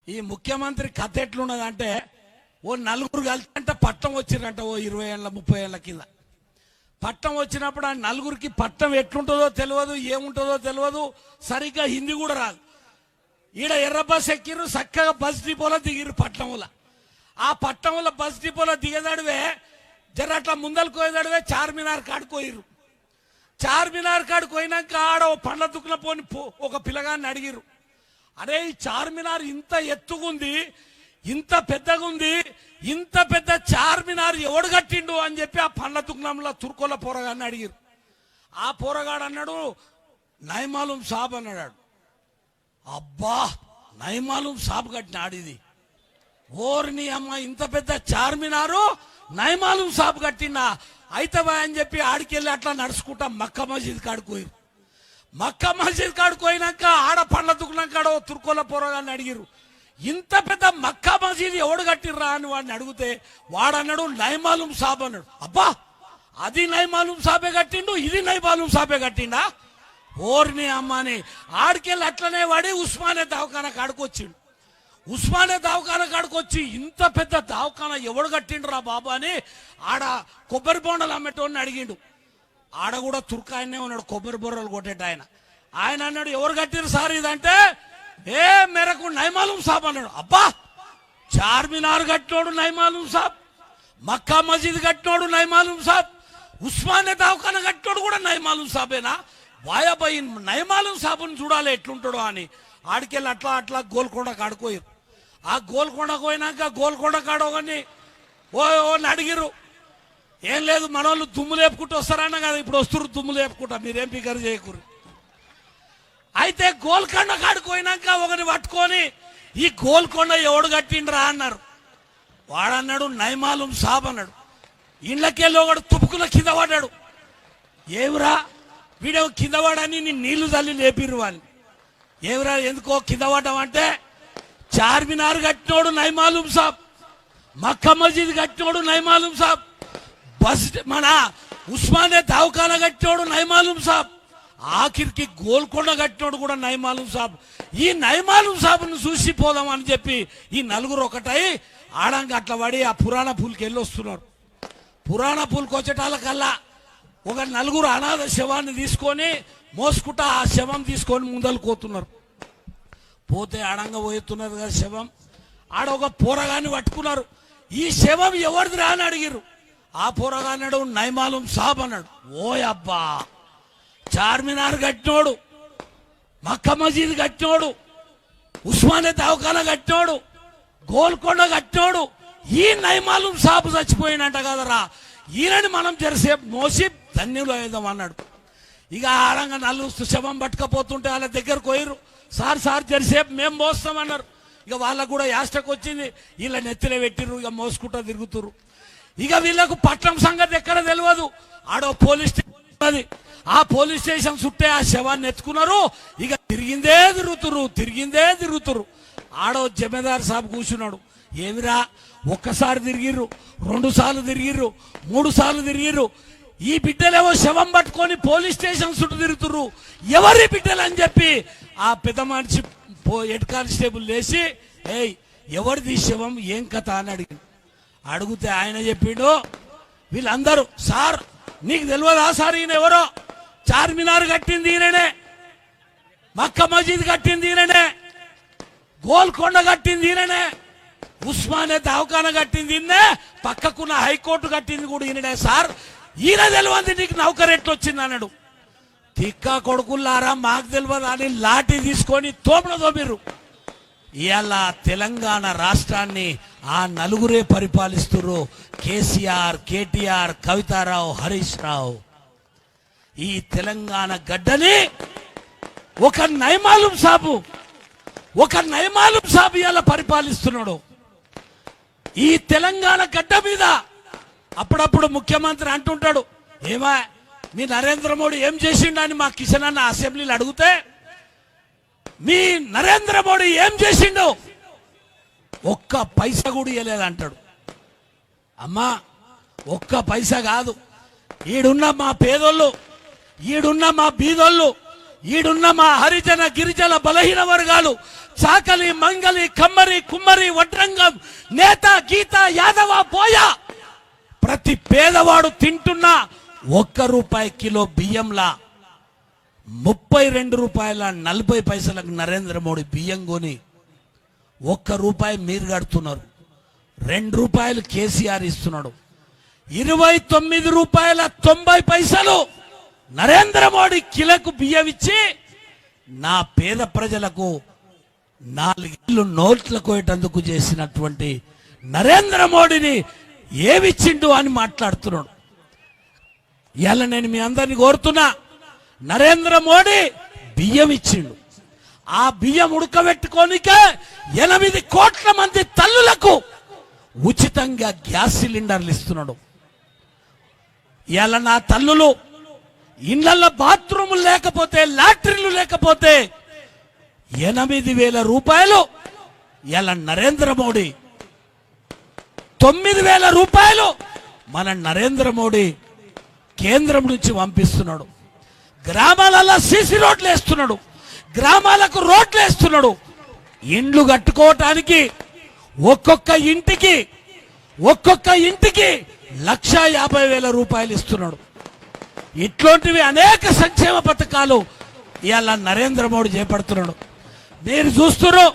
ఈ ముఖ్యమంత్రి కథ ఎట్లున్నదంటే ఓ నలుగురు కలిసి పట్టం వచ్చిరంట ఓ 20 ఏళ్ళ 30 ఏళ్ళ కింద పట్టం వచ్చినప్పుడు ఆ నలుగురికి పట్టం ఎట్లుంటుందో తెలియదు, ఏముంటుందో తెలియదు, సరిగ్గా హిందీ కూడా రాదు. ఈడ ఎర్ర బస్ ఎక్కిర్రు, చక్కగా బస్ డిపోలో దిగిర్రు పట్టణంలో. ఆ పట్టణంలో బస్ డిపోలో దిగేదాడివే జర అట్లా ముందలకు పోయేదాడివే చార్మినార్ కాడుకోయిర్రు. చార్మినార్ కాడికి పోయినాక ఆడ పండ్ల దుక్కున పోని ఒక పిల్లగాన్ని అడిగిర్రు, అరే ఈ చార్మినార్ ఇంత ఎత్తుగుంది, ఇంత పెద్దగుంది, ఇంత పెద్ద చార్మినార్ ఎవడు కట్టిండు అని చెప్పి ఆ పండ్ల దుగ్నంలో తుర్కోల పోరగాన్ని అడిగిరు. ఆ పోరగాడు అన్నాడు నైమాలూం సాబ్ అన్నాడు. అబ్బా నైమాలూం సాబ్ కట్టినాడు ఇది, ఓర్ని అమ్మ ఇంత పెద్ద చార్మినారు నైమాలూం సాబ్ కట్టినా అయితే అని చెప్పి ఆడికెళ్ళి అట్లా నడుచుకుంటా మక్కా మసీద్ కాడుకోయారు. మక్కా మసీద్ కాడుకోయినాక ఆడ పండ్ల దుకులం కాడ తుర్కోల పోరగాన్ని అడిగిరు, ఇంత పెద్ద మక్కా మసీద్ ఎవడు కట్టిర్రా అని వాడిని అడిగితే వాడన్నాడు నైమాలూం సాబ్ అన్నాడు. అబ్బా అది నైమాలూం సాబే కట్టిండు, ఇది నైమాలూం సాబే కట్టిండా, ఓర్ని అమ్మని ఆడికెళ్ళి అట్లనే వాడి ఉస్మానియా దవాఖానా కాడుకొచ్చిండు. ఉస్మానియా దవాఖానా కాడుకొచ్చి ఇంత పెద్ద దవాఖానా ఎవడు కట్టిండ్రా బాబా అని ఆడ కొబ్బరి బొండలు అమ్మేటోడిని అడిగిండు. ఆడ కూడా తుర్కాయనే ఉన్నాడు, కొబ్బరి బొర్రలు కొట్టేట ఆయన. ఆయన అన్నాడు ఎవరు కట్టిరు సార్ ఇదంటే ఏ మేరకు నైమాలూం సాబ్ అన్నాడు. అబ్బా చార్మినార్ కట్టినోడు నైమాలూం సాబ్, మక్కా మసీద్ కట్టినోడు నైమాలూం సాబ్, ఉస్మానియా దవాఖానా కట్టినోడు కూడా నైమాలూం సాబేనా, వాయబాయి నైమాలూం సాబుని చూడాలి ఎట్లుంటాడో అని ఆడికెళ్ళి అట్లా అట్లా గోల్కొండ కాడుకోయారు. ఆ గోల్కొండ పోయినాక గోల్కొండ కాడోని ఓ అడిగిరు, ఏం లేదు మనోళ్ళు దుమ్ము లేపుకుంటూ వస్తారన్న కదా, ఇప్పుడు వస్తురు దుమ్ము లేపుకుంటా, మీరేం ఫికర్ చేయకూరు. అయితే గోల్కొండ కాడుకోయినాక ఒకటి పట్టుకొని ఈ గోల్కొండ ఎవడు కట్టిండ్రా అన్నారు. వాడన్నాడు నైమాలూం సాబ్ అన్నాడు. ఇళ్ళకెళ్ళి ఒకడు తుపుకుల కింద పడ్డాడు. ఏమిరా వీడే కింద పడని నీళ్లు తల్లి లేపిర్రు వాళ్ళు. ఏమిరా ఎందుకో కింద పడ్డామంటే చార్మినార్ కట్టినోడు నైమాలూం సాబ్, మక్కా మసీద్ కట్టినోడు నైమాలూం సాబ్, బస్ మన ఉస్మానియా దవాఖానా కట్టినోడు నైమాలూం సాబ్, ఆఖరికి గోల్కొండ కట్టినోడు కూడా నైమాలూం సాబ్. ఈ నైమాలూం సాబ్ను చూసి పోదామని చెప్పి ఈ నలుగురు ఒకటై ఆడంగా అట్లా పడి ఆ పురాణ పూల్కి వెళ్ళి వస్తున్నారు. పురాణ పూల్కి వచ్చేటాలకల్లా ఒక నలుగురు అనాథ శవాన్ని తీసుకొని మోసుకుంటా ఆ శవం తీసుకొని ముందలు పోతున్నారు. పోతే ఆడంగా పోతున్నారు కదా శవం, ఆడ ఒక పోరగాన్ని పట్టుకున్నారు. ఈ శవం ఎవరిదిరా అని అడిగిరు. ఆ పోరగాన్నాడు నైమాలూం సాబ్ అన్నాడు. ఓ అబ్బా చార్మినార్ కట్టినోడు, మక్కా మసీద్ కట్టినోడు, ఉస్మానియా దవాఖానా కట్టినోడు, గోల్కొండ కట్టినోడు ఈ నైమాలూం సాబ్ చచ్చిపోయినట్ట కదరా, ఈయనని మనం జరసేపు మోసి ధన్యులు అయ్యాం అన్నాడు. ఇక ఆడంగా నలుగురు శవం పట్టుకపోతుంటే వాళ్ళ దగ్గరకు పోయిరు. సార్ సార్ జరసేపు మేము మోస్తామన్నారు. ఇక వాళ్ళకు కూడా యాస్టకు వచ్చింది, వీళ్ళ నెత్తిలో పెట్టిర్రు, ఇక మోసుకుంటా తిరుగుతురు. ఇక వీళ్ళకు పట్నం సంగతి ఎక్కడ తెలియదు. ఆడో పోలీస్ స్టేషన్, ఆ పోలీస్ స్టేషన్ చుట్టే ఆ శవాన్ని ఎత్తుకున్నారు. ఇక తిరిగిందే తిరుగుతురు. ఆడో జమీదార్ సాబ్ కూర్చున్నాడు. ఏమిరా ఒక్కసారి తిరిగిర్రు, 2 సార్లు తిరిగిర్రు, 3 సార్లు తిరిగిర్రు, ఈ బిడ్డలేవో శవం పట్టుకొని పోలీస్ స్టేషన్ చుట్టూ తిరుగుతుర్రు, ఎవరి బిడ్డలు అని చెప్పి ఆ పెద్ద మనిషి హెడ్ కానిస్టేబుల్ లేచి ఏయ్ ఎవరిది శవం ఏం కథ అని అడిగితే ఆయన చెప్పిండు వీళ్ళందరూ సార్ నీకు తెలియదా సార్ ఈయన ఎవరో, చార్మినార్ కట్టింది ఈయననే, మక్కా మసీద్ కట్టింది ఈయననే, గోల్కొండ కట్టింది ఈయననే, ఉస్మానియా దవాఖానా కట్టింది ఈయనే, పక్కకున్న హైకోర్టు కట్టింది కూడా ఈయననే సార్, ఈయన తెలియదు నీకు నౌకరు ఎట్లా వచ్చింది అన్నాడు. తిక్కా కొడుకుల్లారా మాకు తెలియదు అని లాఠీ తీసుకొని తోపున తోమిర్రు. ఇవాళ తెలంగాణ రాష్ట్రాన్ని ఆ నలుగురే పరిపాలిస్తున్నారు, కేసీఆర్, కేటీఆర్, కవితారావు, హరీష్ రావు. ఈ తెలంగాణ గడ్డని ఒక నైమాలూం సాబు ఇలా పరిపాలిస్తున్నాడు. ఈ తెలంగాణ గడ్డ మీద అప్పుడప్పుడు ముఖ్యమంత్రి అంటుంటాడు, ఏమా మీ నరేంద్ర మోడీ ఏం చేసిండని మా కిషన్ అన్న అసెంబ్లీలో అడిగితే, మీ నరేంద్ర మోడీ ఏం చేసిండు, ఒక్క పైసా కూడా ఇవ్వలేదు అంటాడు. అమ్మా ఒక్క పైసా కాదు, ఈడున్న మా పేదోళ్ళు, ఈడున్న మా బీదోళ్ళు, ఈడున్న మా హరిజన గిరిజన బలహీన వర్గాలు చాకలి మంగలి కమ్మరి కుమ్మరి వడ్రంగం నేత గీత యాదవ బోయ ప్రతి పేదవాడు తింటున్న ₹1 కిలో బియ్యంలా 32 రూపాయల 40 పైసలకు నరేంద్ర మోడీ బియ్యం కొని ₹1 మీరు కడుతున్నారు, ₹2 కేసీఆర్ ఇస్తున్నాడు, ₹29.90 నరేంద్ర మోడీ కిలకు బియ్యం ఇచ్చి నా పేద ప్రజలకు 4 ఇళ్ళు నోట్ల కోయటందుకు చేసినటువంటి నరేంద్ర మోడీని ఏమిచ్చిండు అని మాట్లాడుతున్నాడు. ఇవాళ నేను మీ అందరిని కోరుతున్నా, నరేంద్ర మోడీ బియ్యం ఇచ్చిండు, ఆ బియ్యం ఉడకబెట్టుకోనికే 8 కోట్ల మంది తల్లులకు ఉచితంగా గ్యాస్ సిలిండర్లు ఇస్తున్నాడు. ఇవాళ నా తల్లులు ఇళ్లలో బాత్రూములు లేకపోతే లాట్రిన్లు లేకపోతే 8,000 రూపాయలు ఇలా నరేంద్ర మోడీ 9,000 రూపాయలు మన నరేంద్ర మోడీ కేంద్రం నుంచి పంపిస్తున్నాడు. గ్రామాలలో సీసీ రోడ్లు వేస్తున్నాడు, గ్రామాలకు రోడ్లు వేస్తున్నాడు. ఇండ్లు కట్టుకోవటానికి ఒక్కొక్క ఇంటికి ₹1,50,000 రూపాయలు ఇస్తున్నాడు. ఇట్లాంటివి అనేక సంక్షేమ పథకాలు ఇవాళ నరేంద్ర మోడీ చేపడుతున్నాడు. మీరు చూస్తున్నారు